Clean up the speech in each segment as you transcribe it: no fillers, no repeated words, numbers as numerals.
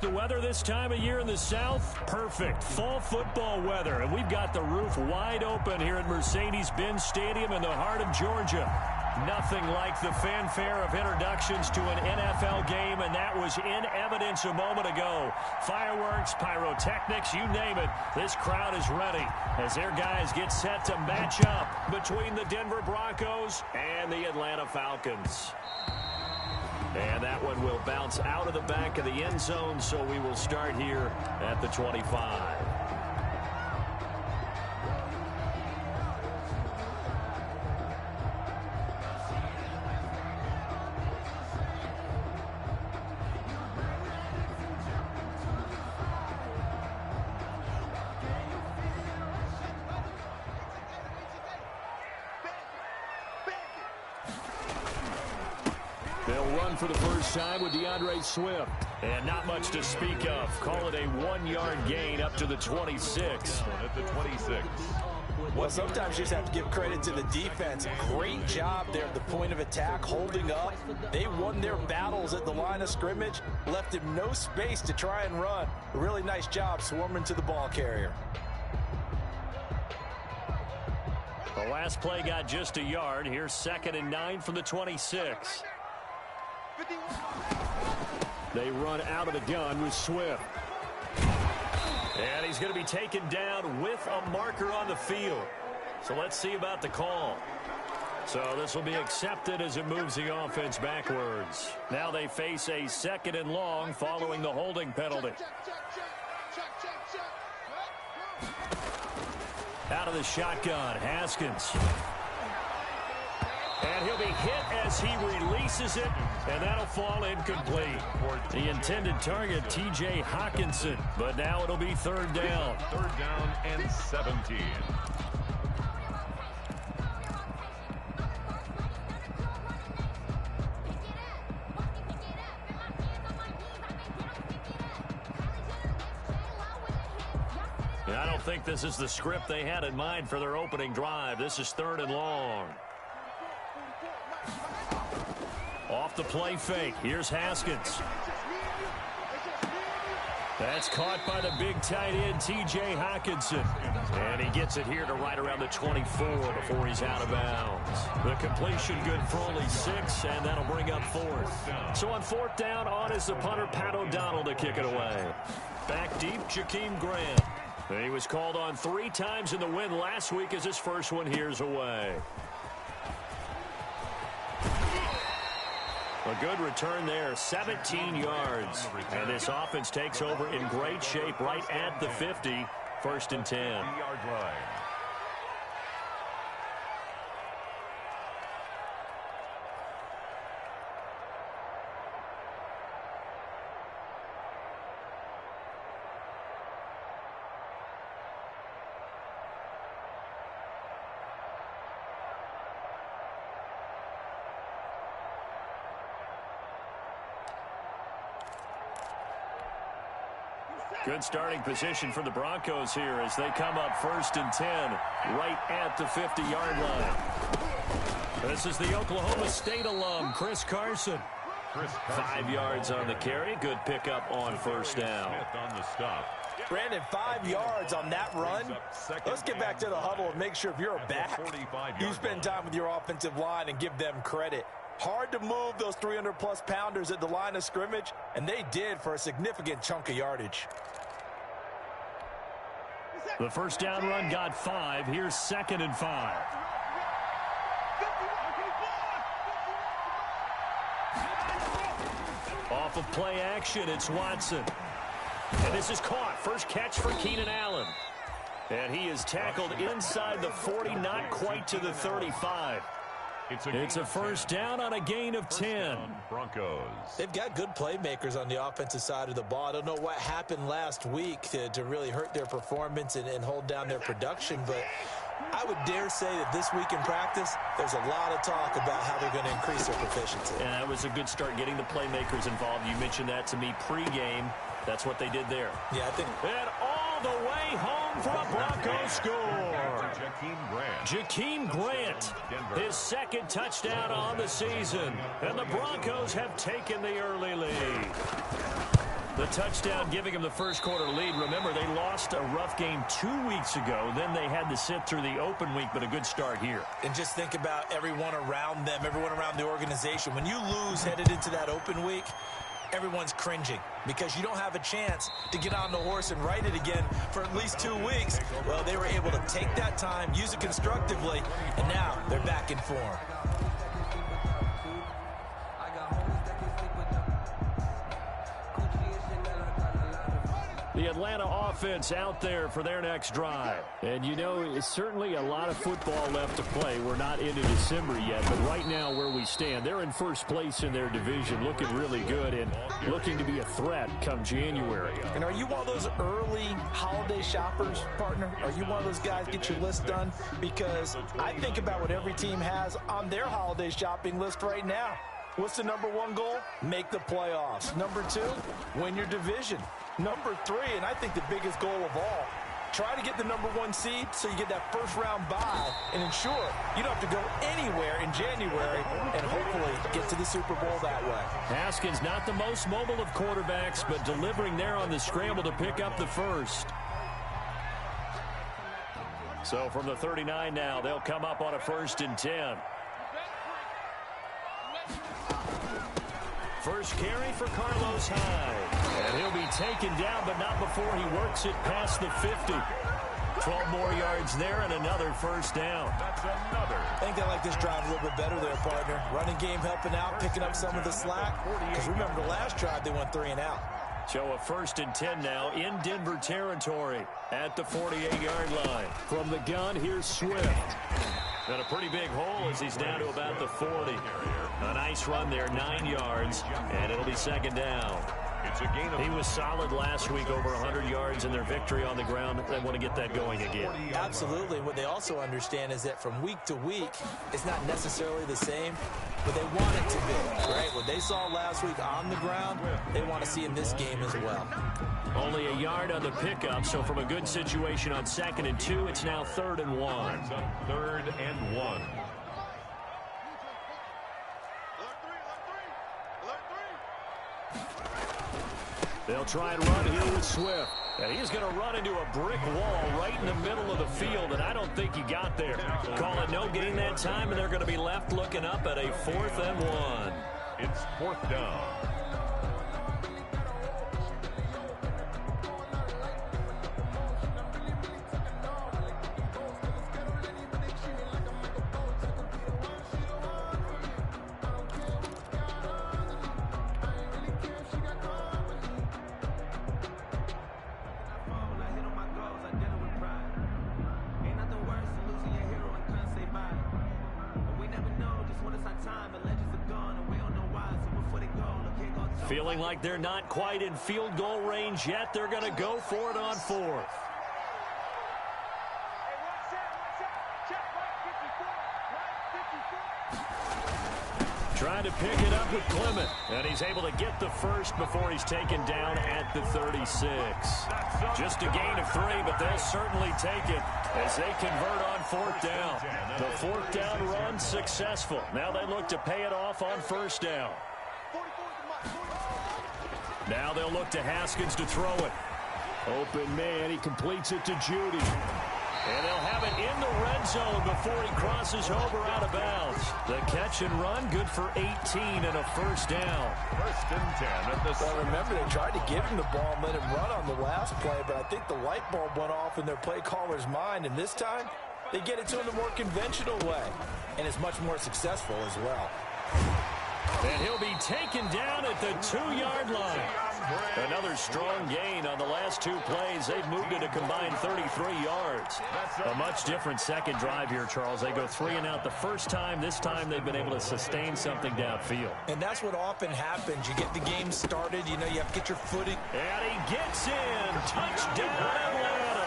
The weather this time of year in the South, perfect. Fall football weather. And we've got the roof wide open here at Mercedes-Benz Stadium in the heart of Georgia. Nothing like the fanfare of introductions to an NFL game, and that was in evidence a moment ago. Fireworks, pyrotechnics, you name it. This crowd is ready as their guys get set to match up between the Denver Broncos and the Atlanta Falcons. And that one will bounce out of the back of the end zone, so we will start here at the 25. They'll run for the first time with DeAndre Swift. And not much to speak of. Call it a 1-yard gain up to the 26. At the 26. Well, sometimes you just have to give credit to the defense. Great job there at the point of attack, holding up. They won their battles at the line of scrimmage, left him no space to try and run. A really nice job swarming to the ball carrier. The last play got just a yard. Here's 2nd and 9 from the 26. They run out of the gun with Swift. And he's going to be taken down with a marker on the field. So let's see about the call. So this will be accepted as it moves the offense backwards. Now they face a 2nd and long following the holding penalty. Out of the shotgun, Haskins. And he'll be hit as he releases it, and that'll fall incomplete. The intended target, T.J. Hawkinson, but now it'll be 3rd down. 3rd down and 17. And I don't think this is the script they had in mind for their opening drive. This is 3rd and long. Off the play fake. Here's Haskins. That's caught by the big tight end, T.J. Hawkinson. And he gets it here to right around the 24 before he's out of bounds. The completion good for only 6, and that'll bring up 4th. So on 4th down, on is the punter, Pat O'Donnell, to kick it away. Back deep, Jakeem Grant. He was called on 3 times in the win last week as his first one here's away. A good return there, 17 yards. And this offense takes over in great shape right at the 50, 1st and 10. 3-yard line. Good starting position for the Broncos here as they come up 1st and 10 right at the 50-yard line. This is the Oklahoma State alum, Chris Carson. 5 yards on the carry. Good pickup on 1st down. Smith on the stop. Brandon, 5 yards on that run. Let's get back to the huddle and make sure if you're a back, you spend time with your offensive line and give them credit. Hard to move those 300-plus pounders at the line of scrimmage, and they did for a significant chunk of yardage. The 1st down run got 5. Here's 2nd and 5. Off of play action, it's Watson. And this is caught. First catch for Keenan Allen. And he is tackled inside the 40, not quite to the 35. It's a 1st down on a gain of 10. Broncos. They've got good playmakers on the offensive side of the ball. I don't know what happened last week to really hurt their performance and hold down their production, but I would dare say that this week in practice, there's a lot of talk about how they're going to increase their proficiency. And that was a good start getting the playmakers involved. You mentioned that to me pregame. That's what they did there. Yeah, I think. And all the way home for a Broncos score. Jakeem Grant, his 2nd touchdown on the season. And the Broncos have taken the early lead. The touchdown giving them the first quarter lead. Remember, they lost a rough game 2 weeks ago. Then they had to sit through the open week, but a good start here. And just think about everyone around them, everyone around the organization. When you lose headed into that open week, everyone's cringing because you don't have a chance to get on the horse and ride it again for at least 2 weeks. Well, they were able to take that time, use it constructively, and now they're back in form. The Atlanta offense out there for their next drive. And, you know, it's certainly a lot of football left to play. We're not into December yet, but right now where we stand, they're in first place in their division, looking really good and looking to be a threat come January. And are you one of those early holiday shoppers, partner? Are you one of those guys get your list done? Because I think about what every team has on their holiday shopping list right now. What's the #1 goal? Make the playoffs. #2, win your division. #3, and I think the biggest goal of all, try to get the #1 seed so you get that first-round bye and ensure you don't have to go anywhere in January and hopefully get to the Super Bowl that way. Haskins not the most mobile of quarterbacks, but delivering there on the scramble to pick up the first. So from the 39 now, they'll come up on a 1st and 10. First carry for Carlos Hyde. And he'll be taken down, but not before he works it past the 50. 12 more yards there and another first down. That's another. I think they like this drive a little bit better there, partner. Running game helping out, picking up some of the slack. Because remember, the last drive, they went 3 and out. So a 1st and 10 now in Denver territory at the 48-yard line. From the gun, here's Swift. Got a pretty big hole as he's down to about the 40. A nice run there, 9 yards, and it'll be 2nd down. He was solid last week, over 100 yards in their victory on the ground. They want to get that going again. Absolutely. What they also understand is that from week to week, it's not necessarily the same, but they want it to be, right? What they saw last week on the ground, they want to see in this game as well. Only a yard on the pickup, so from a good situation on 2nd and 2, it's now 3rd and 1. 3rd and 1. They'll try and run here with Swift. And he's going to run into a brick wall right in the middle of the field, and I don't think he got there. Call it no gain that time, and they're going to be left looking up at a 4th and 1. It's 4th down. Feeling like they're not quite in field goal range yet. They're going to go for it on 4th. Trying to pick it up with Clement. And he's able to get the first before he's taken down at the 36. Just a gain of 3, but they'll certainly take it as they convert on 4th down. The 4th down run successful. Now they look to pay it off on 1st down. Now they'll look to Haskins to throw it. Open man, he completes it to Judy. And they'll have it in the red zone before he crosses over out of bounds. The catch and run, good for 18 and a 1st down. 1st and 10 at the Well, remember, they tried to give him the ball and let him run on the last play, but I think the light bulb went off in their play caller's mind, and this time they get it to him the more conventional way, and it's much more successful as well. And he'll be taken down at the 2-yard line. Another strong gain on the last 2 plays. They've moved it a combined 33 yards. A much different second drive here, Charles. They go 3 and out the first time. This time they've been able to sustain something downfield. And that's what often happens. You get the game started. You know, you have to get your footing. And he gets in. Touchdown, Atlanta.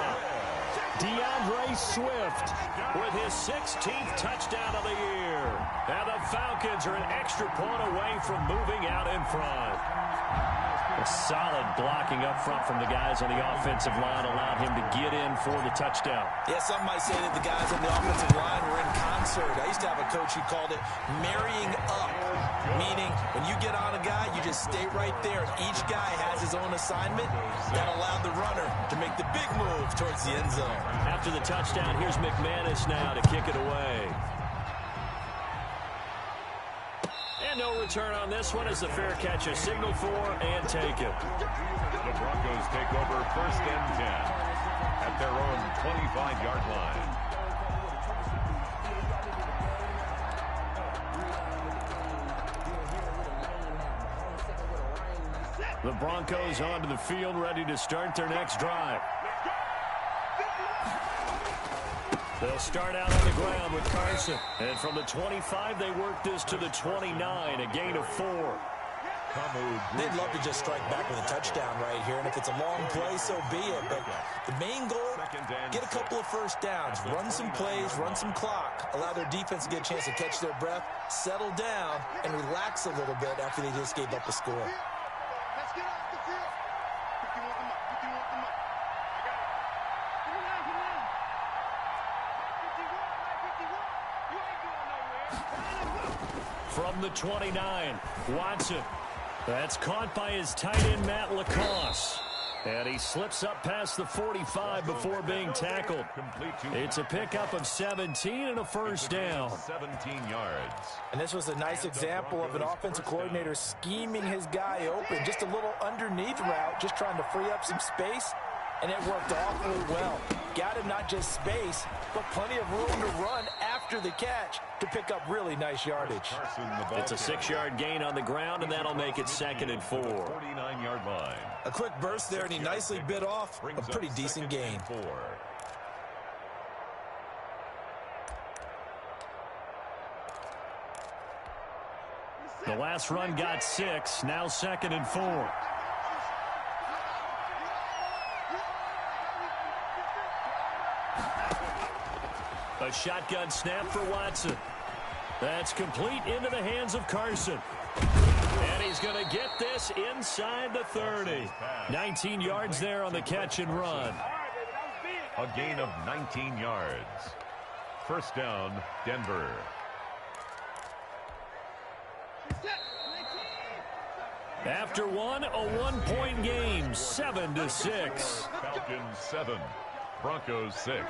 DeAndre Swift with his 16th touchdown of the year. And the Falcons are an extra point away from moving out in front. A solid blocking up front from the guys on the offensive line allowed him to get in for the touchdown. Yeah, some might say that the guys on the offensive line were in concert. I used to have a coach who called it marrying up. meaning when you get on a guy, you just stay right there, and each guy has his own assignment. That allowed the runner to make the big move towards the end zone. After the touchdown, here's McManus now to kick it away. And no return on this one as the fair catch is signaled for and taken. The Broncos take over 1st and 10 at their own 25-yard line. The Broncos onto the field, ready to start their next drive. They'll start out on the ground with Carson. And from the 25, they work this to the 29, a gain of 4. They'd love to just strike back with a touchdown right here, and if it's a long play, so be it. But the main goal, get a couple of first downs, run some plays, run some clock, allow their defense to get a chance to catch their breath, settle down, and relax a little bit after they just gave up a score. From the 29, Watson. That's caught by his tight end, Matt Lacoste. And he slips up past the 45 before being tackled. It's a pickup of 17 and a first down. 17 yards. And this was a nice example of an offensive coordinator scheming his guy open. Just a little underneath route, just trying to free up some space. And it worked awfully well. Got him not just space, but plenty of room to run after the catch to pick up really nice yardage. It's a 6-yard gain on the ground, and that'll make it 2nd and 4. 49-yard line. A quick burst there, and he nicely bit off a pretty decent gain. The last run got 6, now 2nd and 4. A shotgun snap for Watson. That's complete into the hands of Carson. And he's going to get this inside the 30. 19 yards there on the catch and run. A gain of 19 yards. First down, Denver. After one, a 1-point game, 7-6. Falcons 7, Broncos 6.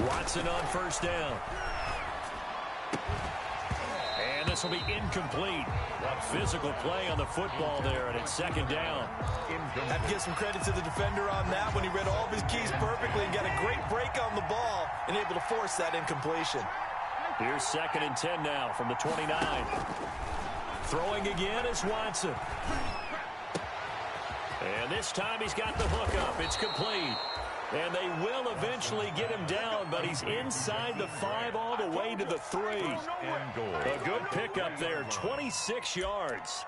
Watson on first down. And this will be incomplete. A physical play on the football there, and it's 2nd down. Have to give some credit to the defender on that when he read all of his keys perfectly and got a great break on the ball and able to force that incompletion. Here's 2nd and 10 now from the 29. Throwing again is Watson. And this time he's got the hook up. It's complete. And they will eventually get him down, but he's inside the 5 all the way to the 3. And goal. A good pickup there, 26 yards.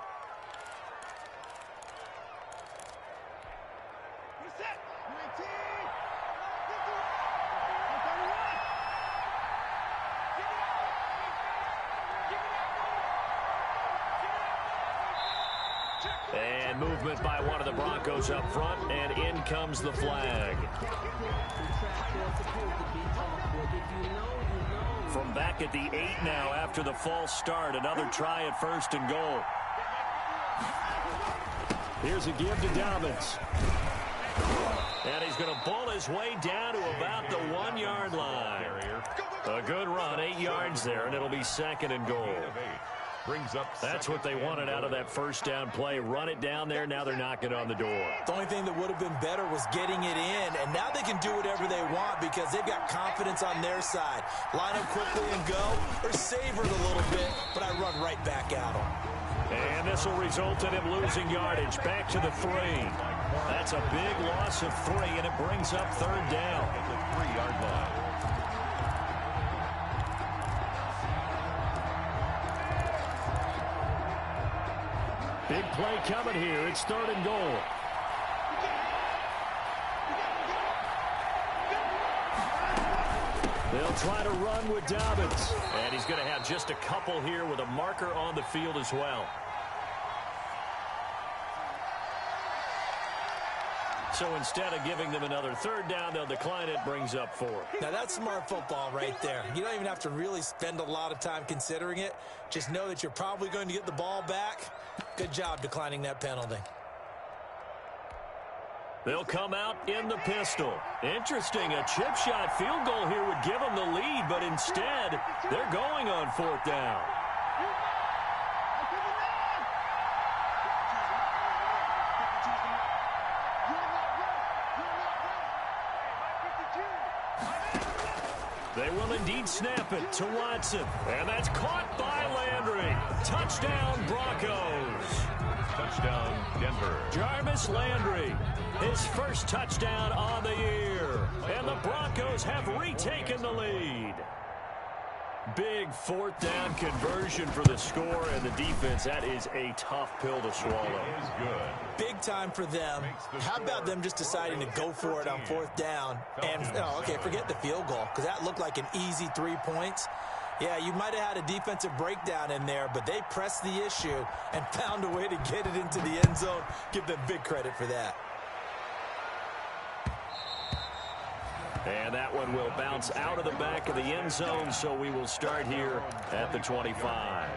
And movement by one of the Broncos up front, and in comes the flag. From back at the 8 now after the false start, another try at 1st and goal. Here's a give to Dobbins. And he's going to bull his way down to about the 1-yard line. A good run, 8 yards there, and it'll be 2nd and goal. That's what they wanted out of that first down play. Run it down there. Now they're knocking on the door. The only thing that would have been better was getting it in, and now they can do whatever they want because they've got confidence on their side. Line up quickly and go, or savor it a little bit, but I run right back at them. And this will result in him losing yardage. Back to the 3. That's a big loss of 3, and it brings up 3rd down. At the 3-yard line. play coming here. It's 3rd and goal. They'll try to run with Dobbins. And he's going to have just a couple here with a marker on the field as well. So instead of giving them another 3rd down, they'll decline it, brings up 4. Now that's smart football right there. You don't even have to really spend a lot of time considering it. Just know that you're probably going to get the ball back. Good job declining that penalty. They'll come out in the pistol. Interesting, a chip shot field goal here would give them the lead, but instead, they're going on 4th down. They will indeed snap it to Watson. And that's caught by Landry. Touchdown, Broncos. Touchdown, Denver. Jarvis Landry, his first touchdown on the year. And the Broncos have retaken the lead. Big 4th down conversion for the score, and the defense, that is a tough pill to swallow. It is good. Big time for them. How about them just deciding to go for it on 4th down? And, okay, forget the field goal, because that looked like an easy 3 points. Yeah, you might have had a defensive breakdown in there, but they pressed the issue and found a way to get it into the end zone. Give them big credit for that. And that one will bounce out of the back of the end zone, so we will start here at the 25.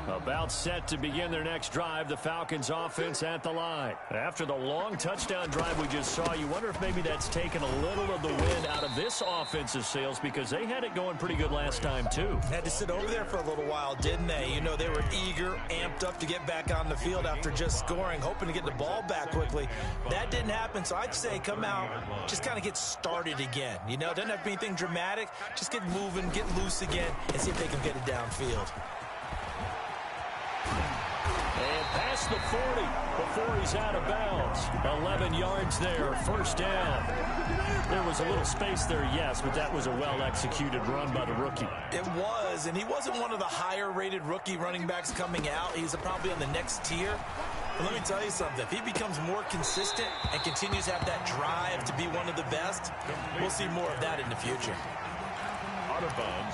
About set to begin their next drive, the Falcons offense at the line. After the long touchdown drive we just saw, you wonder if maybe that's taken a little of the wind out of this offensive sails, because they had it going pretty good last time too. Had to sit over there for a little while, didn't they? You know, they were eager, amped up to get back on the field after just scoring, hoping to get the ball back quickly. That didn't happen, so I'd say come out, just kind of get started again. You know, doesn't have to be anything dramatic. Just get moving, get loose again, and see if they can get it downfield. And past the 40 before he's out of bounds. 11 yards there, 1st down. There was a little space there, yes, but that was a well-executed run by the rookie. It was, and he wasn't one of the higher-rated rookie running backs coming out. He's probably on the next tier. But let me tell you something. If he becomes more consistent and continues to have that drive to be one of the best, we'll see more of that in the future.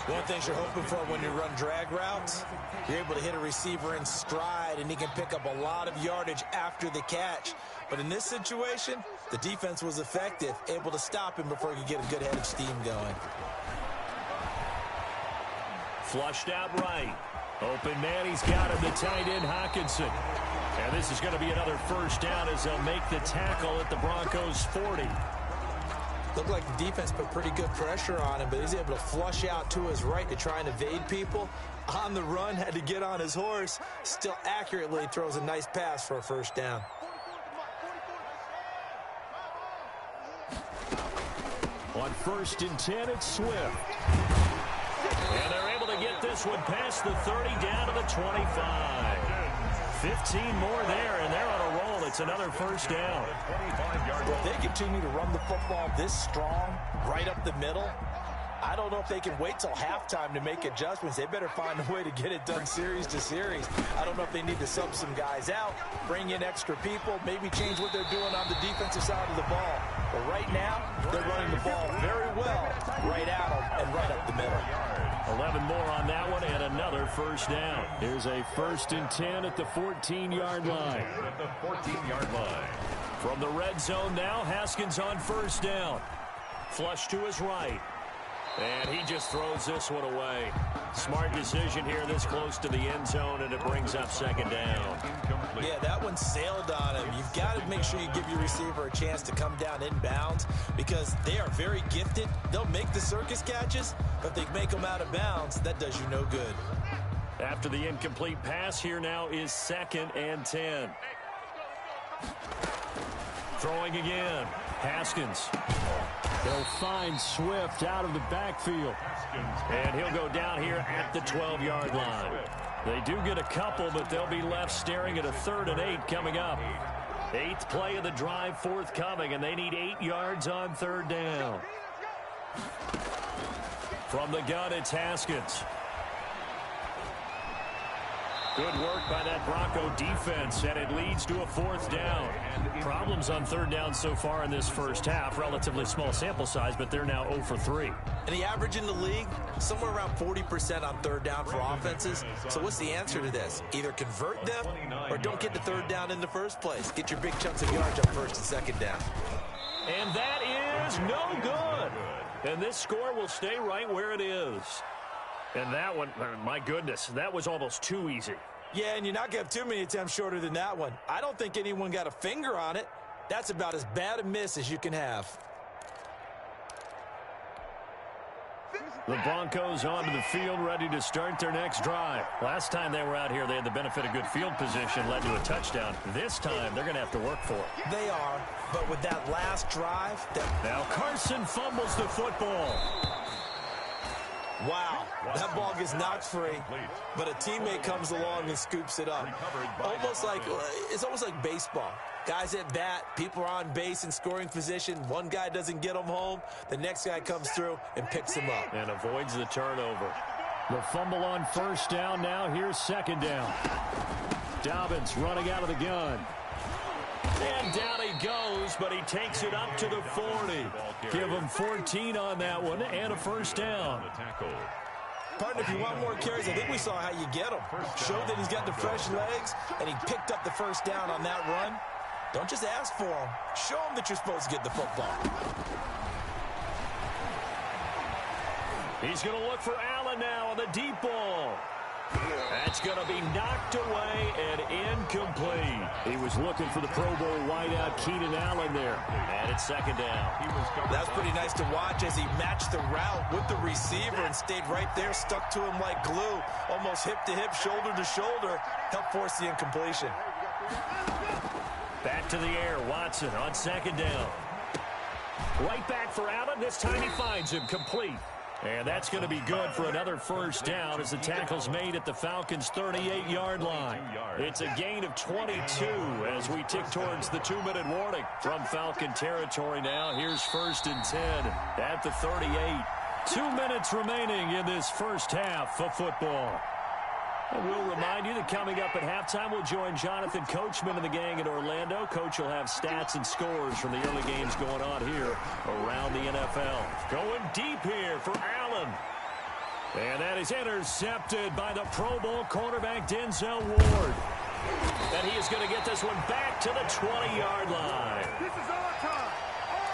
One thing you're hoping for when you run drag routes, you're able to hit a receiver in stride, and he can pick up a lot of yardage after the catch. But in this situation, the defense was effective, able to stop him before he could get a good head of steam going. Flushed out right. Open man, he's got him, the tight end, Hockenson. And this is going to be another 1st down as they'll make the tackle at the Broncos 40. Looked like the defense put pretty good pressure on him, but he's able to flush out to his right to try and evade people. On the run, had to get on his horse. Still accurately throws a nice pass for a 1st down. On 1st and 10, it's Swift. And they're able to get this one past the 30 down to the 25. 15 more there, and they're on a roll. It's another 1st down. If they continue to run the football this strong, right up the middle, I don't know if they can wait till halftime to make adjustments. They better find a way to get it done series to series. I don't know if they need to sub some guys out, bring in extra people, maybe change what they're doing on the defensive side of the ball. But right now, they're running the ball very well right at them and right up the middle. 11 more on that one, and another 1st down. Here's a 1st and 10 at the 14-yard line. At the 14-yard line. From the red zone now, Haskins on 1st down. Flush to his right. And he just throws this one away. Smart decision here this close to the end zone, and it brings up 2nd down. Yeah, that one sailed on him. You've got to make sure you give your receiver a chance to come down inbounds because they are very gifted. They'll make the circus catches, but if they make them out of bounds, that does you no good. After the incomplete pass, here now is 2nd and 10. Throwing again. Haskins. They'll find Swift out of the backfield. And he'll go down here at the 12-yard line. They do get a couple, but they'll be left staring at a 3rd and 8 coming up. 8th play of the drive forthcoming, and they need 8 yards on 3rd down. From the gun, it's Haskins. Good work by that Bronco defense, and it leads to a 4th down. Problems on 3rd down so far in this first half. Relatively small sample size, but they're now 0 for 3. And the average in the league, somewhere around 40% on 3rd down for offenses. So what's the answer to this? Either convert them or don't get the 3rd down in the first place. Get your big chunks of yards on 1st and 2nd down. And that is no good. And this score will stay right where it is. And that one, my goodness, that was almost too easy. Yeah, and you're not going to have too many attempts shorter than that one. I don't think anyone got a finger on it. That's about as bad a miss as you can have. The Broncos onto the field, ready to start their next drive. Last time they were out here, they had the benefit of good field position, led to a touchdown. This time, they're going to have to work for it. They are, but with that last drive... Now Carson fumbles the football. Wow, that ball gets knocked free, but a teammate comes along and scoops it up. It's almost like baseball. Guys at bat, people are on base in scoring position. One guy doesn't get them home. The next guy comes through and picks him up. And avoids the turnover. The fumble on 1st down now. Here's 2nd down. Dobbins running out of the gun. And down he goes, but he takes it up to the 40. Give him 14 on that one and a 1st down. Partner, if you want more carries, I think we saw how you get him. Showed that he's got the fresh legs, and he picked up the 1st down on that run. Don't just ask for him. Show him that you're supposed to get the football. He's going to look for Allen now on the deep ball. That's going to be knocked away and incomplete. He was looking for the Pro Bowl wideout Keenan Allen there. And it's 2nd down. That's pretty nice to watch as he matched the route with the receiver and stayed right there, stuck to him like glue, almost hip to hip, shoulder to shoulder, helped force the incompletion. Back to the air, Watson on 2nd down. Right back for Allen. This time he finds him complete. And that's going to be good for another 1st down as the tackle's made at the Falcons' 38-yard line. It's a gain of 22 as we tick towards the 2-minute warning. From Falcon territory now, here's 1st and 10 at the 38. 2 minutes remaining in this first half of football. And we'll remind you that coming up at halftime, we'll join Jonathan Coachman and the gang in Orlando. Coach will have stats and scores from the early games going on here around the NFL. Going deep here for Allen. And that is intercepted by the Pro Bowl cornerback Denzel Ward. And he is going to get this one back to the 20-yard line. This is our time.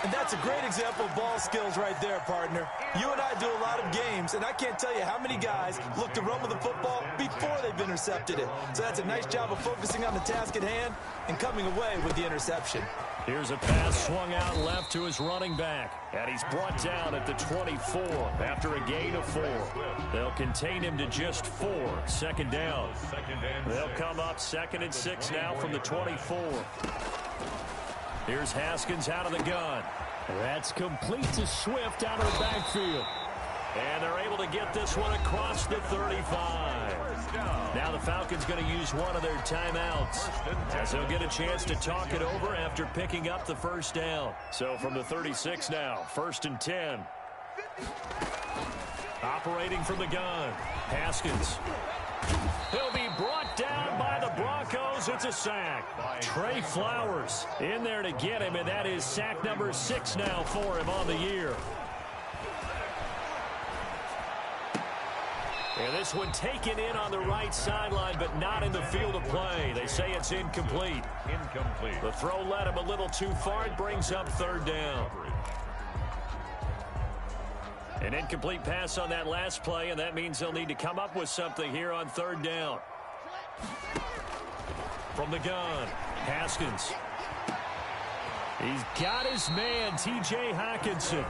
And that's a great example of ball skills right there, partner. You and I do a lot of games, and I can't tell you how many guys look to run with the football before they've intercepted it. So that's a nice job of focusing on the task at hand and coming away with the interception. Here's a pass swung out left to his running back. And he's brought down at the 24 after a gain of 4. They'll contain him to just 4. 2nd down. They'll come up 2nd and 6 now from the 24. Here's Haskins out of the gun. That's complete to Swift out of the backfield. And they're able to get this one across the 35. Now the Falcons going to use one of their timeouts as they'll get a chance to talk it over after picking up the 1st down. So from the 36 now, 1st and 10. Operating from the gun, Haskins. He'll be brought down by the Broncos. It's a sack. Trey Flowers in there to get him, and that is sack number 6 now for him on the year. And this one taken in on the right sideline, but not in the field of play. They say it's incomplete. The throw led him a little too far. It brings up 3rd down. An incomplete pass on that last play, and that means they'll need to come up with something here on 3rd down. From the gun, Haskins. He's got his man, T.J. Hockenson.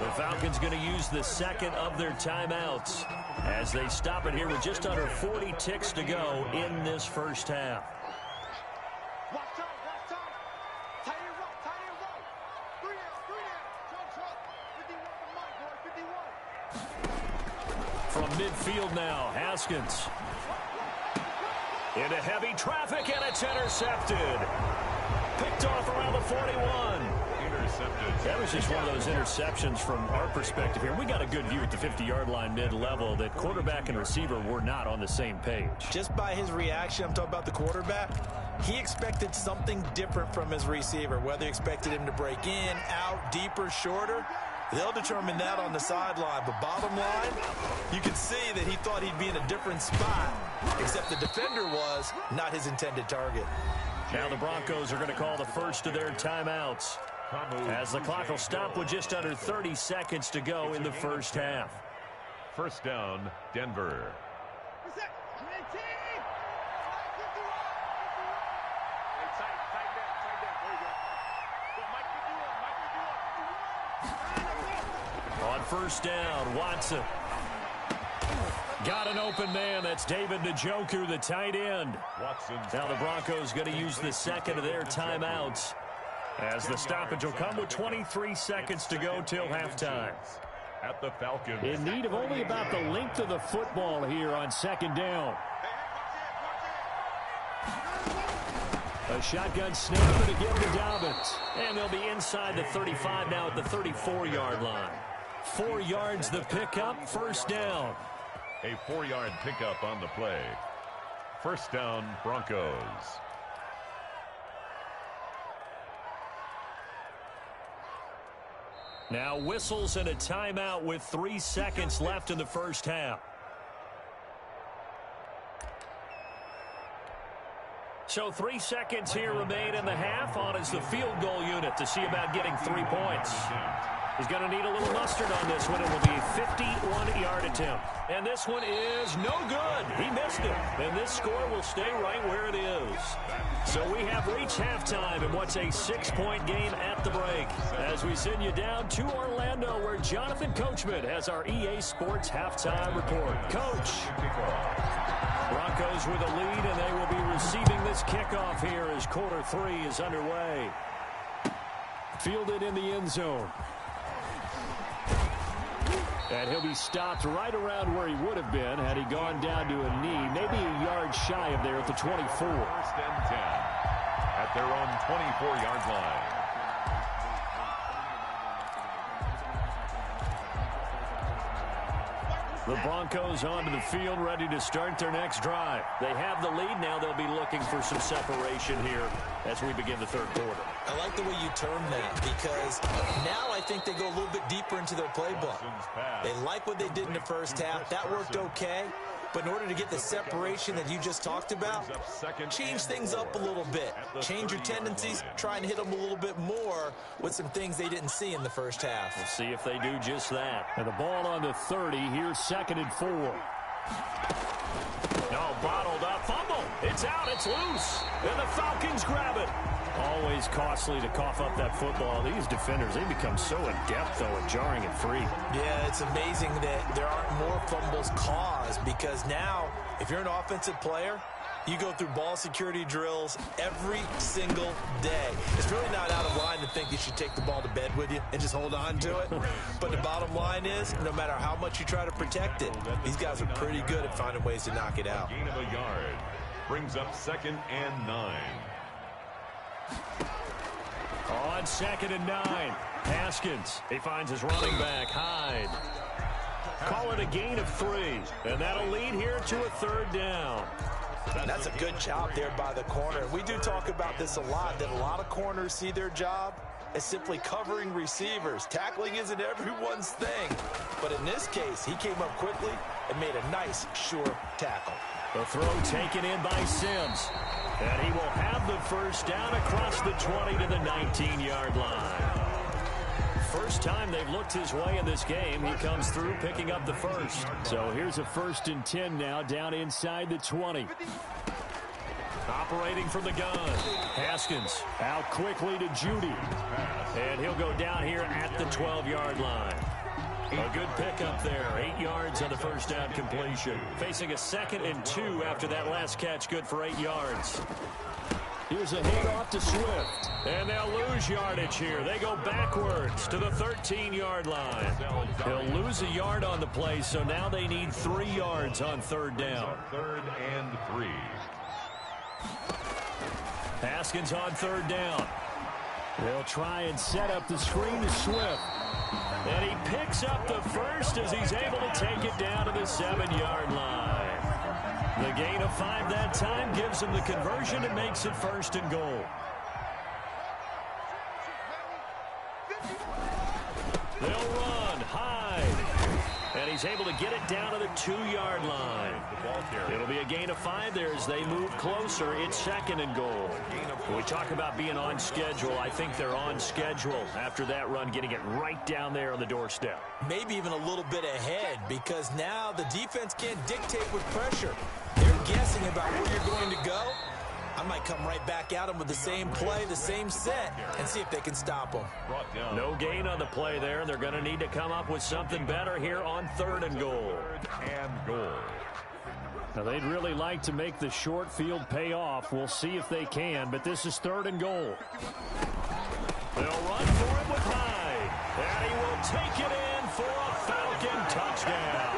The Falcons going to use the 2nd of their timeouts as they stop it here with just under 40 ticks to go in this first half. From midfield now, Haskins. Into heavy traffic, and it's intercepted. Picked off around the 41. That was just one of those interceptions from our perspective here. We got a good view at the 50-yard line mid-level that quarterback and receiver were not on the same page. Just by his reaction, I'm talking about the quarterback, he expected something different from his receiver, whether he expected him to break in, out, deeper, shorter. They'll determine that on the sideline. But bottom line, you can see that he thought he'd be in a different spot, except the defender was not his intended target. Now the Broncos are going to call the first of their timeouts, as the clock will stop with just under 30 seconds to go in the first half. First down, Denver. On first down, Watson. Got an open man. That's David Njoku, the tight end. Now the Broncos going to use the second of their timeouts, as the stoppage will come with 23 seconds to go till halftime. At the Falcons. In need of only about the length of the football here on second down. A shotgun snapper to give to Dobbins. And they'll be inside the 35 now at the 34-yard line. 4 yards the pickup, first down. A 4-yard pickup on the play. First down, Broncos. Now whistles and a timeout with 3 seconds left in the first half. So 3 seconds here remain in the half. On is the field goal unit to see about getting 3 points. He's going to need a little mustard on this one. It will be a 51-yard attempt. And this one is no good. He missed it. And this score will stay right where it is. So we have reached halftime in what's a 6-point game at the break, as we send you down to Orlando, where Jonathan Coachman has our EA Sports halftime report. Coach. Broncos with a lead, and they will be receiving this kickoff here as quarter 3 is underway. Fielded in the end zone. And he'll be stopped right around where he would have been had he gone down to a knee, maybe a yard shy of there at the 24. First and 10 at their own 24-yard line. The Broncos onto the field, ready to start their next drive. They have the lead. Now they'll be looking for some separation here as we begin the third quarter. I like the way you term that, because now I think they go a little bit deeper into their playbook. They like what they did in the first half. That worked okay. But in order to get the separation that you just talked about, change things up a little bit. Change your tendencies. Try and hit them a little bit more with some things they didn't see in the first half. We'll see if they do just that. And the ball on the 30. Here's 2nd and 4. No, bottled up. Fumble. It's out. It's loose. And the Falcons grab it. Always costly to cough up that football. These defenders, they become so adept, though, at jarring it free. Yeah, it's amazing that there aren't more fumbles caused, because now, if you're an offensive player, you go through ball security drills every single day. It's really not out of line to think you should take the ball to bed with you and just hold on to it. But the bottom line is, no matter how much you try to protect it, these guys are pretty good at finding ways to knock it out. Gain of a yard brings up 2nd and 9. On 2nd and 9, Haskins. He finds his running back, Hyde. Call it a gain of 3, and that'll lead here to a 3rd down. That's a good job there by the corner. We do talk about this a lot, that a lot of corners see their job as simply covering receivers. Tackling isn't everyone's thing. But in this case, he came up quickly and made a nice, sure tackle. The throw taken in by Sims. And he will have the first down across the 20 to the 19-yard line. First time they've looked his way in this game. He comes through picking up the first. So here's a 1st and 10 now, down inside the 20. Operating from the gun. Haskins out quickly to Judy. And he'll go down here at the 12-yard line. A good pickup there. 8 yards on the first down completion. Facing a 2nd and 2 after that last catch. Good for 8 yards. Here's a handoff to Swift. And they'll lose yardage here. They go backwards to the 13-yard line. He'll lose a yard on the play, so now they need 3 yards on 3rd down. 3rd and 3. Haskins on 3rd down. They'll try and set up the screen to Swift. And he picks up the first as he's able to take it down to the 7-yard line. The gain of 5 that time gives him the conversion and makes it 1st and goal. They'll run, Hyde. And he's able to get it down to the 2-yard line. It'll be a gain of 5 there as they move closer. It's 2nd and goal. When we talk about being on schedule, I think they're on schedule after that run, getting it right down there on the doorstep. Maybe even a little bit ahead, because now the defense can't dictate with pressure. They're guessing about where you're going to go. I might come right back at them with the same play, the same set, and see if they can stop them. No gain on the play there. They're going to need to come up with something better here on 3rd and goal. Now, they'd really like to make the short field pay off. We'll see if they can, but this is 3rd and goal. They'll run for it with Hyde, and he will take it in for a Falcon touchdown.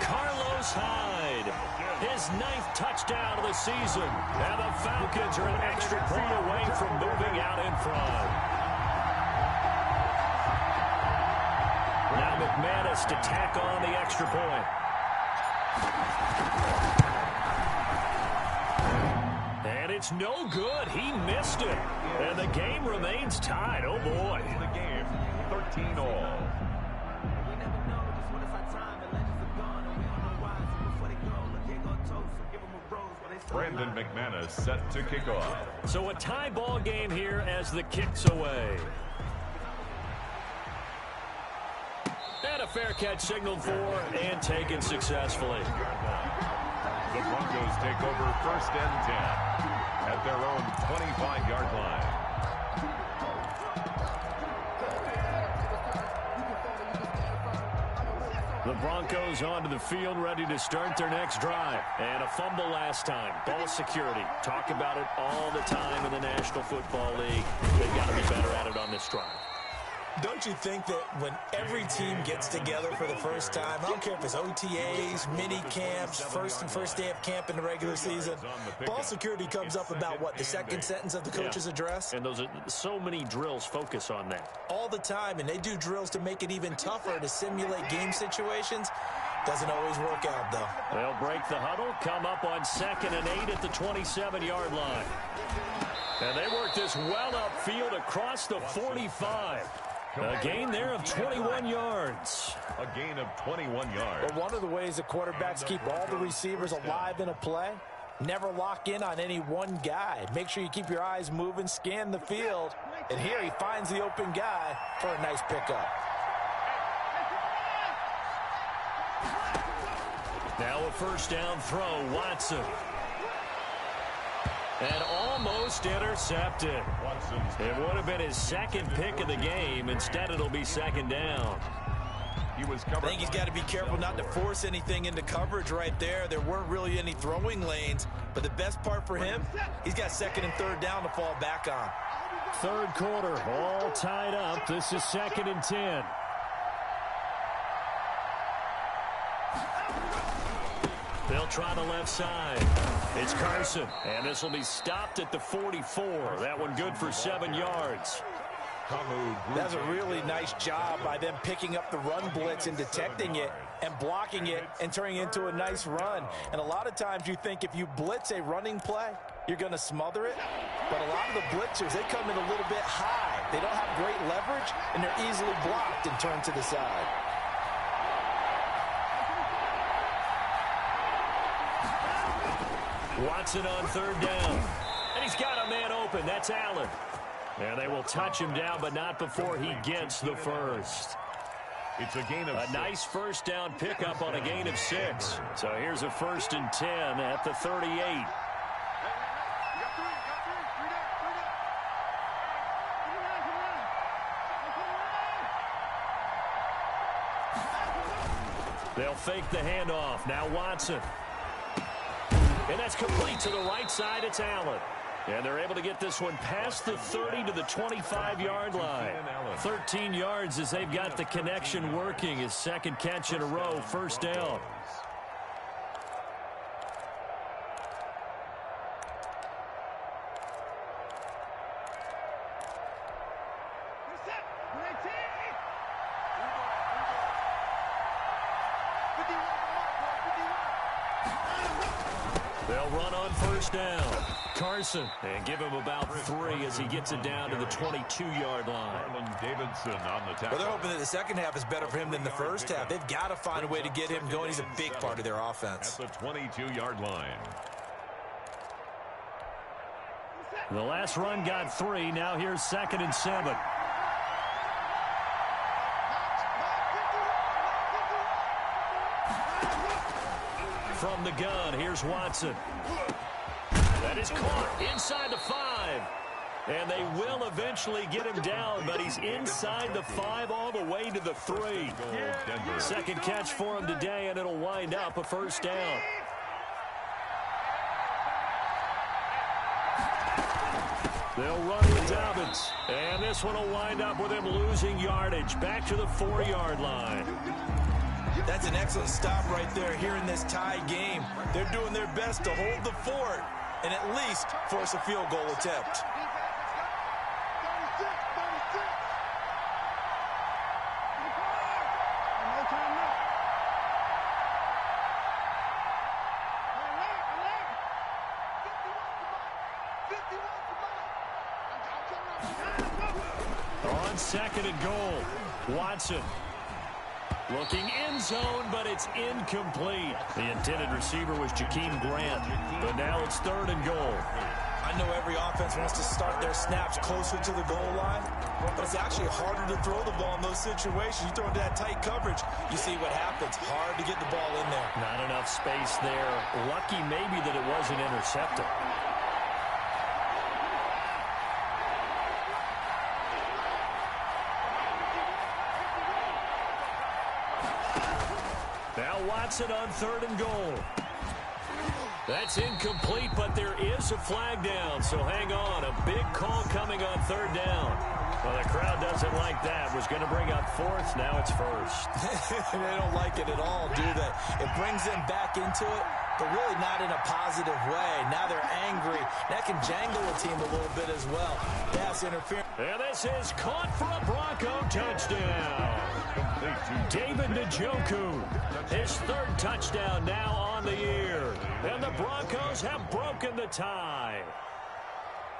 Carlos Hyde, his 9th touchdown of the season, and the Falcons are an extra point away from moving out in front. Now McManus to tack on the extra point. And it's no good. He missed it. And the game remains tied. Oh, boy. The game, 13-all. Brandon McManus set to kick off. So a tie ball game here as the kick's away. And a fair catch signaled for and taken successfully. The Broncos take over 1st and 10 at their own 25-yard line. The Broncos onto the field, ready to start their next drive. And a fumble last time. Ball security. Talk about it all the time in the National Football League. They've got to be better at it on this drive. Don't you think that when every team gets together for the first time, I don't care if it's OTAs, mini camps, first day of camp in the regular season, ball security comes up about what, the 2nd sentence of the coach's address? And those are so many drills focus on that. All the time, and they do drills to make it even tougher to simulate game situations. Doesn't always work out, though. They'll break the huddle, come up on 2nd and 8 at the 27-yard line. And they work this well upfield across the 45. A gain there of 21 yards. A gain of 21 yards. But one of the ways the quarterbacks keep all the receivers alive in a play, never lock in on any one guy. Make sure you keep your eyes moving, scan the field. And here he finds the open guy for a nice pickup. Now a 1st down throw, Watson. And almost intercepted. It would have been his 2nd pick of the game. Instead, it'll be 2nd down. He was covered. I think he's got to be careful not to force anything into coverage right there. There weren't really any throwing lanes. But the best part for him, he's got 2nd and 3rd down to fall back on. 3rd quarter, all tied up. This is 2nd and 10. They'll try the left side. It's Carson, and this will be stopped at the 44. That one good for 7 yards. That's a really nice job by them picking up the run blitz and detecting it and blocking it and turning it into a nice run. And a lot of times you think if you blitz a running play, you're going to smother it. But a lot of the blitzers, they come in a little bit high. They don't have great leverage, and they're easily blocked and turned to the side. Watson on 3rd down. And he's got a man open. That's Allen. And they will touch him down, but not before he gets the first. It's a gain of 6. Nice 1st down pickup on a gain of 6. So here's a 1st and 10 at the 38. They'll fake the handoff. Now Watson. And that's complete to the right side. It's Allen. And they're able to get this one past the 30 to the 25-yard line. 13 yards as they've got the connection working. His 2nd catch in a row, 1st down. They'll run on first down. Carson, and give him about 3 as he gets it down to the 22-yard line. Davidson on the tackle. Well, they're hoping that the second half is better for him than the first half. They've got to find a way to get him going. He's a big part of their offense. At the 22-yard line. The last run got 3. Now here's 2nd and 7. From the gun, here's Watson. That is caught inside the 5. And they will eventually get him down, but he's inside the 5 all the way to the 3. Second catch for him today, and it'll wind up a first down. They'll run with Dobbins. And this one will wind up with him losing yardage. Back to the 4-yard line. That's an excellent stop right there here in this tie game. They're doing their best to hold the fort and at least force a field goal attempt. On 2nd and goal, Watson. Looking end zone, but it's incomplete. The intended receiver was Jakeem Grant, but now it's 3rd and goal. I know every offense wants to start their snaps closer to the goal line, but it's actually harder to throw the ball in those situations. You throw into that tight coverage, you see what happens. Hard to get the ball in there. Not enough space there. Lucky maybe that it wasn't intercepted. Now Watson on 3rd and goal. That's incomplete, but there is a flag down, so hang on. A big call coming on 3rd down. Well, the crowd doesn't like that. Was going to bring up 4th, now it's 1st. They don't like it at all, do they? It brings them back into it, but really not in a positive way. Now they're angry. That can jangle a team a little bit as well. Pass interference. And this is caught for a Bronco touchdown. David Njoku, his 3rd touchdown now on the year. And the Broncos have broken the tie.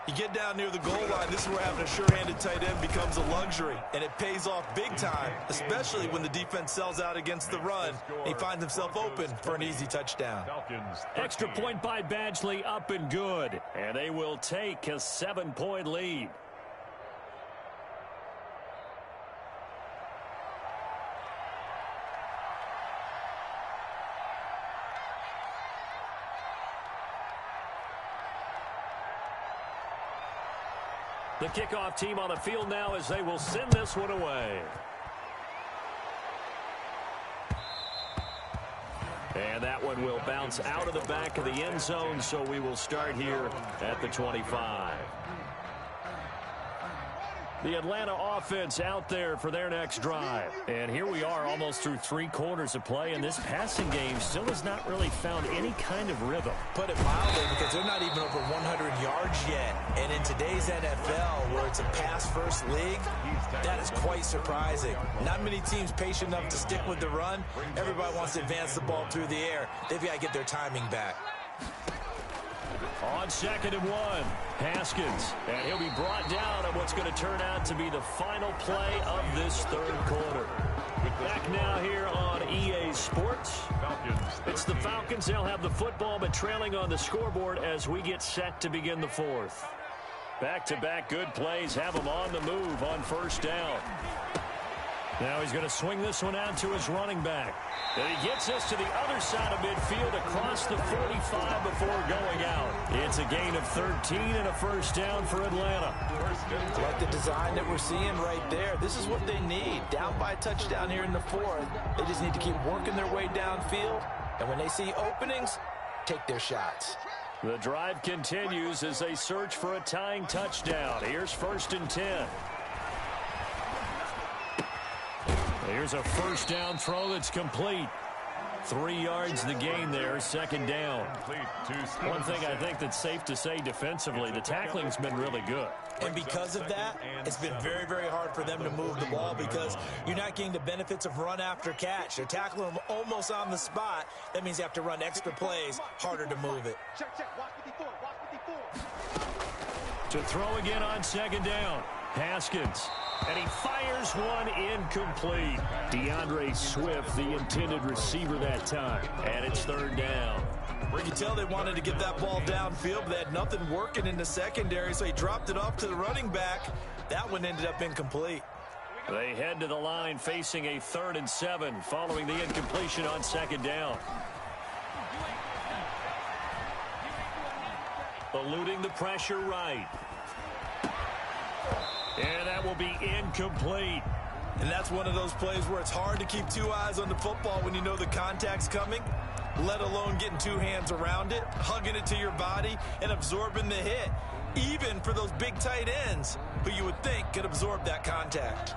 You get down near the goal line, this is where having a sure-handed tight end becomes a luxury, and it pays off big time, especially when the defense sells out against the run. He finds himself open for an easy touchdown. Extra point by Badgley, up and good, and they will take a 7-point lead. The kickoff team on the field now as they will send this one away. And that one will bounce out of the back of the end zone, so we will start here at the 25. The Atlanta offense out there for their next drive. And here we are almost through 3 quarters of play, and this passing game still has not really found any kind of rhythm. Put it mildly, because they're not even over 100 yards yet. And in today's NFL, where it's a pass-first league, that is quite surprising. Not many teams patient enough to stick with the run. Everybody wants to advance the ball through the air. They've got to get their timing back. On 2nd and 1, Haskins, and he'll be brought down on what's going to turn out to be the final play of this 3rd quarter. Back now here on EA Sports. It's the Falcons. They'll have the football, but trailing on the scoreboard as we get set to begin the 4th. Back-to-back good plays have them on the move on 1st down. Now he's going to swing this one out to his running back. And he gets us to the other side of midfield across the 45 before going out. It's a gain of 13 and a 1st down for Atlanta. Like the design that we're seeing right there. This is what they need. Down by a touchdown here in the 4th. They just need to keep working their way downfield. And when they see openings, take their shots. The drive continues as they search for a tying touchdown. Here's 1st and 10. Here's a 1st down throw that's complete. 3 yards the gain there, second down. One thing I think that's safe to say defensively, the tackling's been really good. And because of that, it's been very, very hard for them to move the ball because you're not getting the benefits of run after catch. They're tackling them almost on the spot. That means you have to run extra plays, harder to move it. To throw again on second down, Haskins. And he fires one incomplete. DeAndre Swift, the intended receiver that time. And it's third down. You can tell they wanted to get that ball downfield, but they had nothing working in the secondary, so he dropped it off to the running back. That one ended up incomplete. They head to the line facing a 3rd and 7 following the incompletion on second down. Eluding the pressure right. And that will be incomplete. And that's one of those plays where it's hard to keep 2 eyes on the football when you know the contact's coming, let alone getting 2 hands around it, hugging it to your body, and absorbing the hit, even for those big tight ends who you would think could absorb that contact.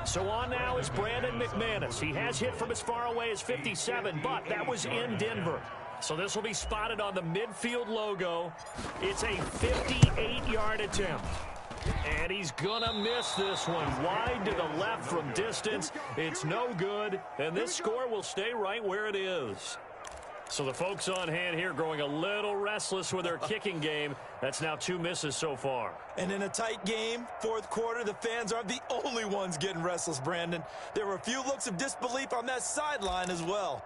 So on now is Brandon McManus. He has hit from as far away as 57, but that was in Denver. So this will be spotted on the midfield logo. It's a 58-yard attempt. And he's going to miss this one. Wide to the left from distance. It's no good. And this score will stay right where it is. So the folks on hand here growing a little restless with their kicking game. That's now 2 misses so far. And in a tight game, 4th quarter, the fans aren't the only ones getting restless, Brandon. There were a few looks of disbelief on that sideline as well.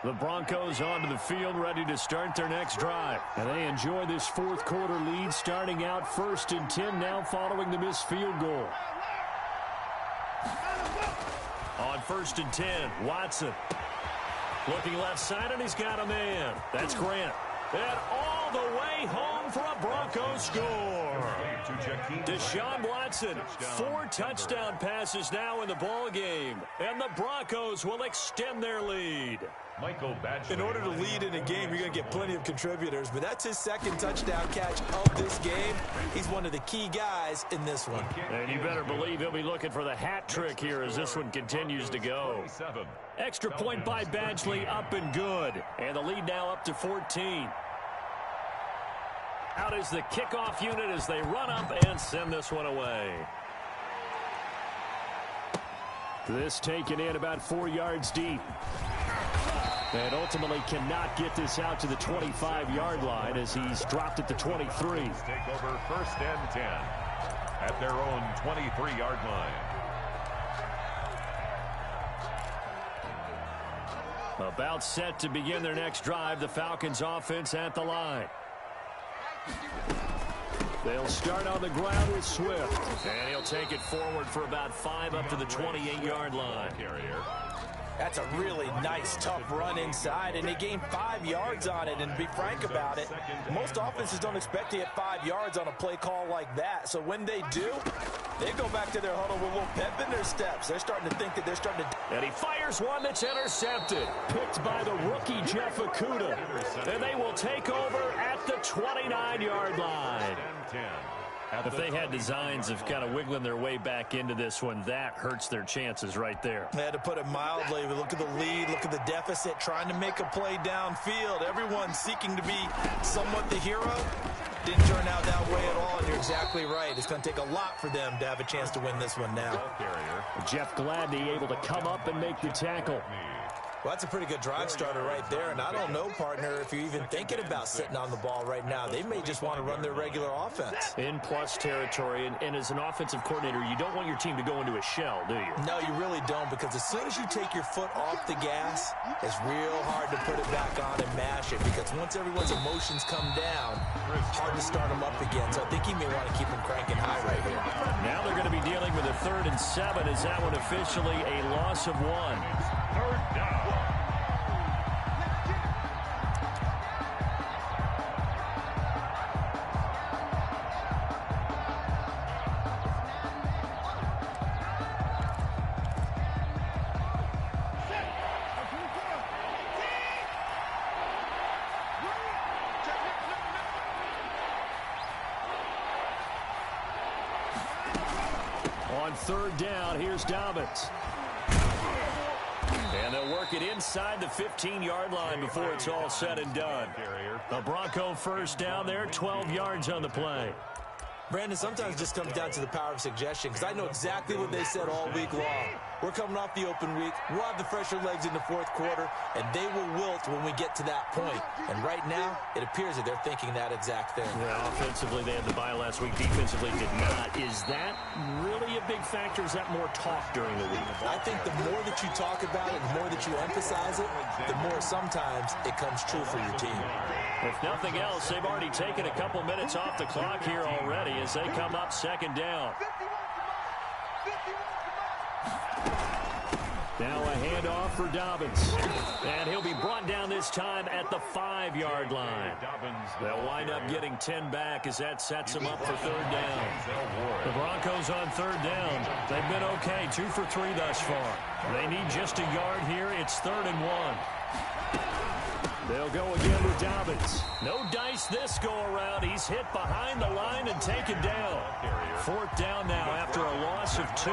The Broncos onto the field, ready to start their next drive. And they enjoy this 4th quarter lead, starting out 1st and 10 now following the missed field goal. On 1st and 10, Watson. Looking left side, and he's got a man. That's Grant. And all the way home for a Broncos score. Deshaun Watson, 4 touchdown passes now in the ball game. And the Broncos will extend their lead. In order to lead in a game, you're going to get plenty of contributors, but that's his 2nd touchdown catch of this game. He's one of the key guys in this one. And you better believe he'll be looking for the hat trick here as this one continues to go. Extra point by Badgley, up and good. And the lead now up to 14. Out is the kickoff unit as they run up and send this one away. This taken in about 4 yards deep. And ultimately cannot get this out to the 25-yard line as he's dropped at the 23. Take over 1st and 10 at their own 23-yard line. About set to begin their next drive, the Falcons offense at the line. They'll start on the ground with Swift. And he'll take it forward for about 5 up to the 28-yard line. That's a really nice, tough run inside, and they gained 5 yards on it. And to be frank about it, most offenses don't expect to get 5 yards on a play call like that. So when they do, they go back to their huddle with a little pep in their steps. They're starting to think that they're starting to... And he fires one that's intercepted. Picked by the rookie, Jeff Okudah. And they will take over at the 29-yard line. If they had designs of kind of wiggling their way back into this one, that hurts their chances right there. They had to put it mildly. Look at the lead, look at the deficit, trying to make a play downfield. Everyone seeking to be somewhat the hero. Didn't turn out that way at all, and you're exactly right. It's going to take a lot for them to have a chance to win this one now. Jeff Gladney able to come up and make the tackle. Well, that's a pretty good drive starter right there, and I don't know, partner, if you're even thinking about sitting on the ball right now. They may just want to run their regular offense. In plus territory, and as an offensive coordinator, you don't want your team to go into a shell, do you? No, you really don't, because as soon as you take your foot off the gas, it's real hard to put it back on and mash it, because once everyone's emotions come down, hard to start them up again. So I think he may want to keep them cranking high right here. Now they're going to be dealing with a 3rd and 7. Is that one officially a loss of 1? 3rd down. On third down, here's Dobbins. And they'll work it inside the 15-yard line before it's all said and done. The Bronco first down there, 12 yards on the play. Brandon, sometimes it just comes down to the power of suggestion, because I know exactly what they said all week long. We're coming off the open week. We'll have the fresher legs in the fourth quarter, and they will wilt when we get to that point. And right now, it appears that they're thinking that exact thing. Yeah, offensively, they had the bye last week. Defensively, did not. Is that really a big factor? Is that more talk during the week? I think the more that you talk about it, the more that you emphasize it, the more sometimes it comes true for your team. If nothing else, they've already taken a couple minutes off the clock here already as they come up second down. Now a handoff for Dobbins. And he'll be brought down this time at the 5-yard line. They'll wind up getting 10 back as that sets them up for third down. The Broncos on third down. They've been okay, 2 for 3 thus far. They need just a yard here. It's 3rd and 1. They'll go again with Dobbins. No dice this go-around. He's hit behind the line and taken down. 4th down now after a loss of 2.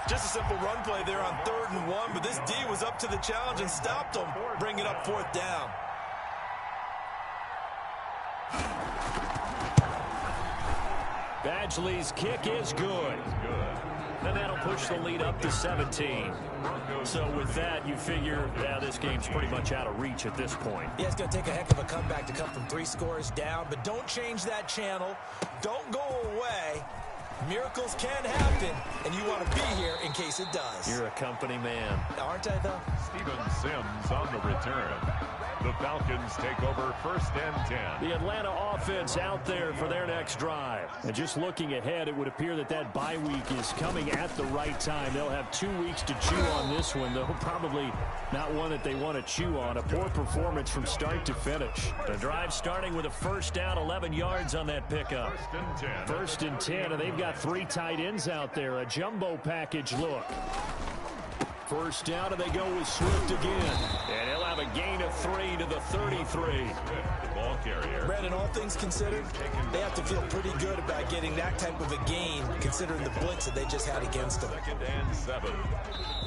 Just a simple run play there on 3rd and 1, but this D was up to the challenge and stopped them, bringing up 4th down. Badgley's kick is good. And that'll push the lead up to 17. So with that, you figure, yeah, this game's pretty much out of reach at this point. Yeah, it's going to take a heck of a comeback to come from 3 scores down, but don't change that channel. Don't go away. Miracles can happen, and you want to be here in case it does. You're a company man. Aren't I, though? Steven Sims on the return. The Falcons take over 1st and 10. The Atlanta offense out there for their next drive. And just looking ahead, it would appear that that bye week is coming at the right time. They'll have 2 weeks to chew on this one, though probably not one that they want to chew on. A poor performance from start to finish. The drive starting with a 1st down, 11 yards on that pickup. 1st and 10, and they've got 3 tight ends out there. A jumbo package look. 1st down, and they go with Swift again. And he'll have a gain of 3 to the 33. The ball carrier. Brandon, all things considered, they have to feel pretty good about getting that type of a gain, considering the blitz that they just had against them. 2nd and 7.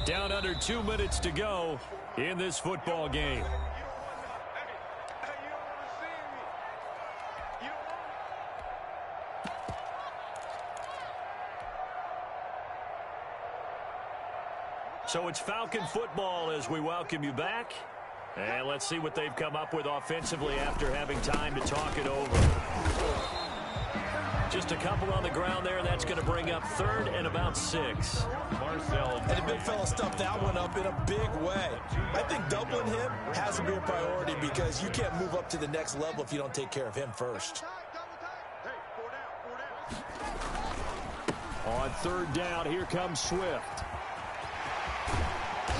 Down under 2 minutes to go in this football game. So it's Falcon football as we welcome you back. And let's see what they've come up with offensively after having time to talk it over. Just a couple on the ground there. That's going to bring up 3rd and about 6. Marcel. And the big fella stuffed that one up in a big way. I think doubling him has to be a priority because you can't move up to the next level if you don't take care of him first. On 3rd down, here comes Swift.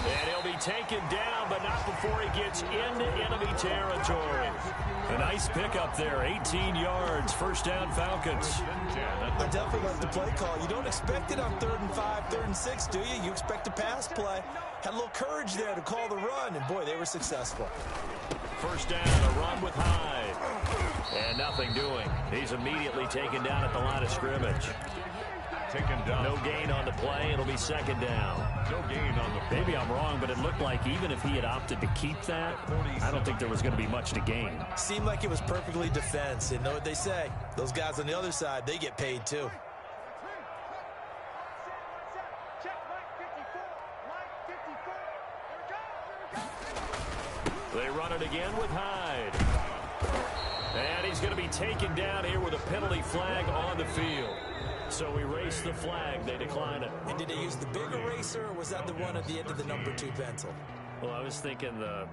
And he'll be taken down, but not before he gets into enemy territory. A nice pickup there, 18 yards, 1st down Falcons. I definitely like the play call. You don't expect it on 3rd and 5, 3rd and 6, do you? You expect a pass play. Had a little courage there to call the run, and boy, they were successful. 1st down, a run with Hyde. And nothing doing. He's immediately taken down at the line of scrimmage. Taken down. No gain on the play. It'll be 2nd down. No gain on the play. Maybe I'm wrong, but it looked like even if he had opted to keep that, I don't think there was going to be much to gain. Seemed like it was perfectly defense. And know what they say? Those guys on the other side, they get paid too. They run it again with Hyde. And he's going to be taken down here with a penalty flag on the field. So erase the flag. They decline it. And did they use the big eraser, or was that the one at the end of the number 2 pencil? Well, I was thinking the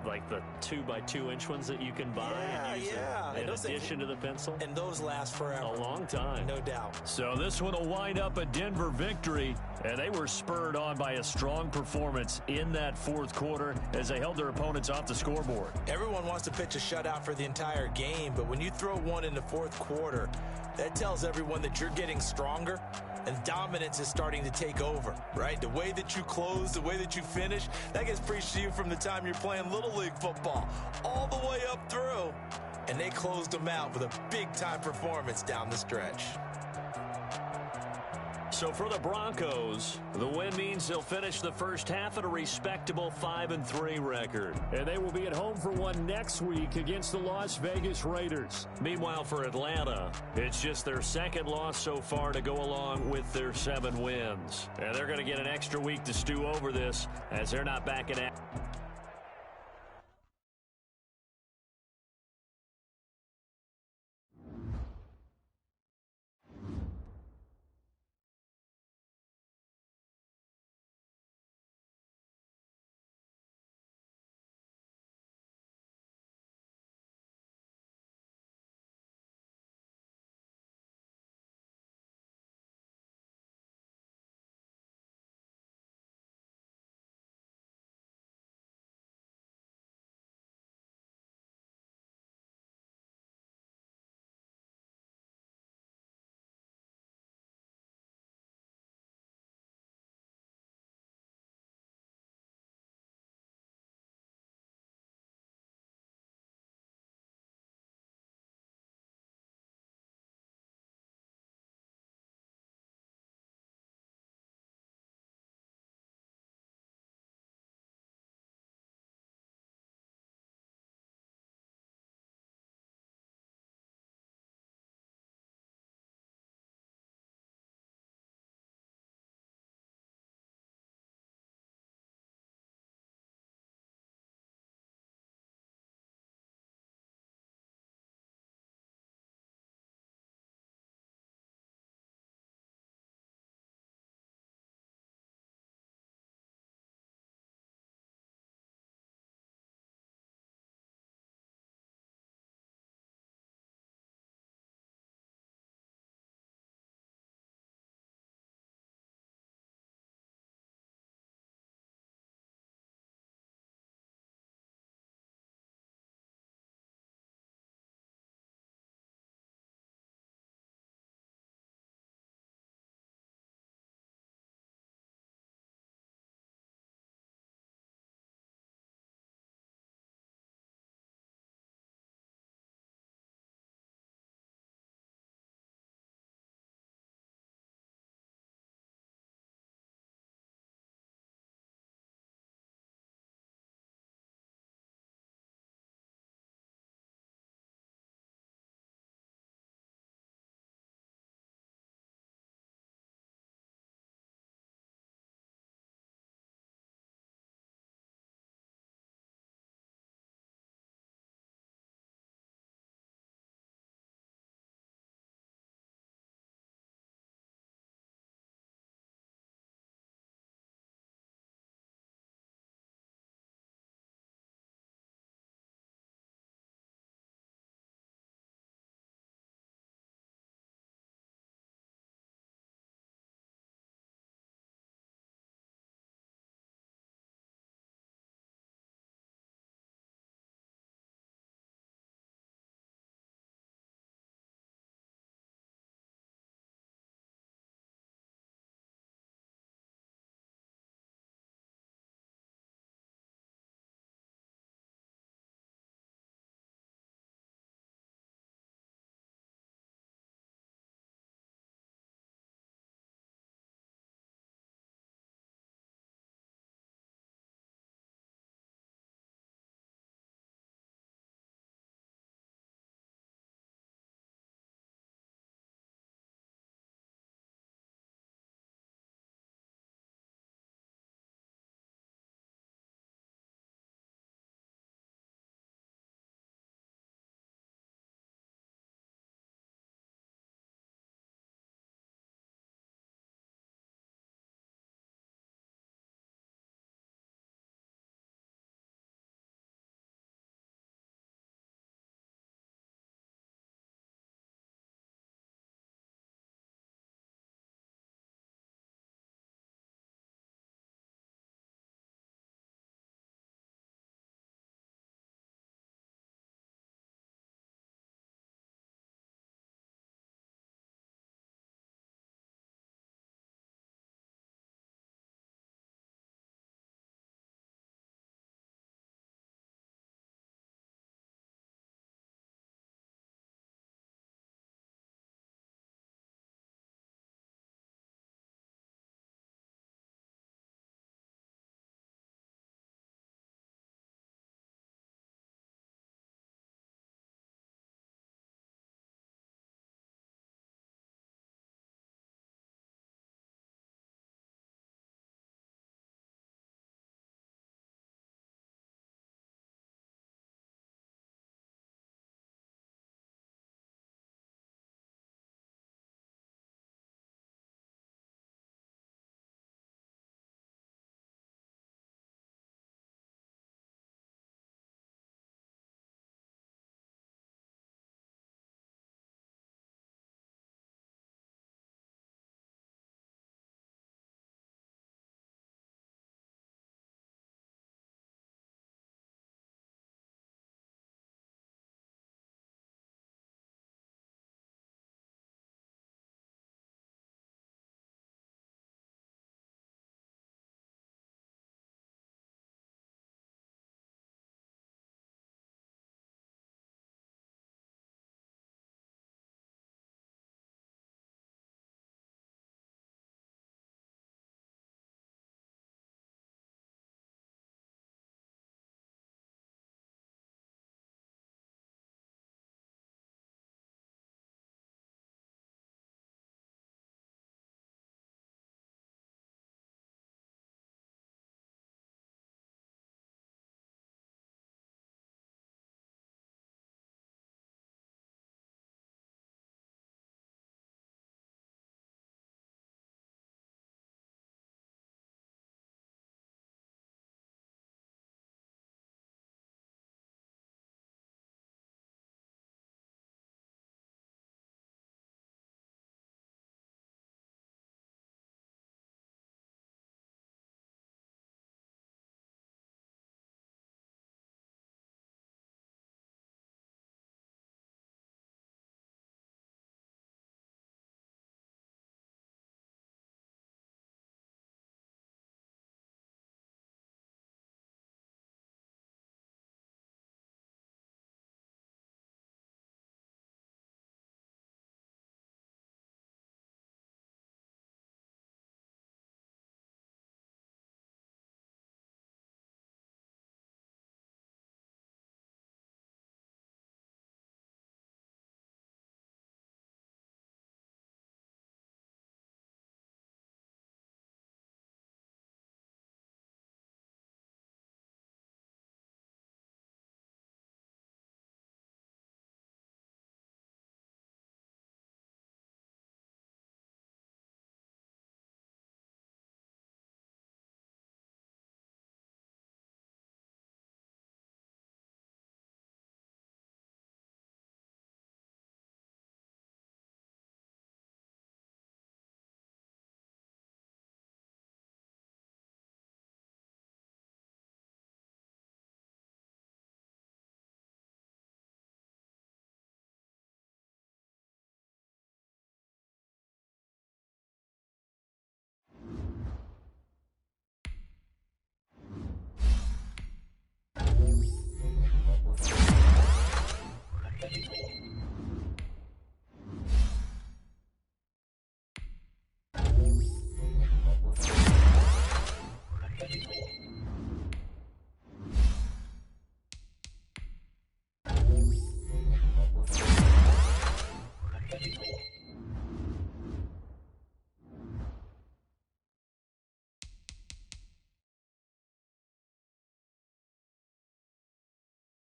2x2-inch ones that you can buy and use in addition to the pencil. And those last forever. A long time. No doubt. So this one will wind up a Denver victory, and they were spurred on by a strong performance in that 4th quarter as they held their opponents off the scoreboard. Everyone wants to pitch a shutout for the entire game, but when you throw one in the 4th quarter, that tells everyone that you're getting stronger and dominance is starting to take over, right? The way that you close, the way that you finish, that gets preached to you from the time you're playing Little League football all the way up through. And they closed them out with a big-time performance down the stretch. So for the Broncos, the win means they'll finish the first half at a respectable 5-3 record. And they will be at home for one next week against the Las Vegas Raiders. Meanwhile, for Atlanta, it's just their second loss so far to go along with their 7 wins. And they're going to get an extra week to stew over this as they're not back in action.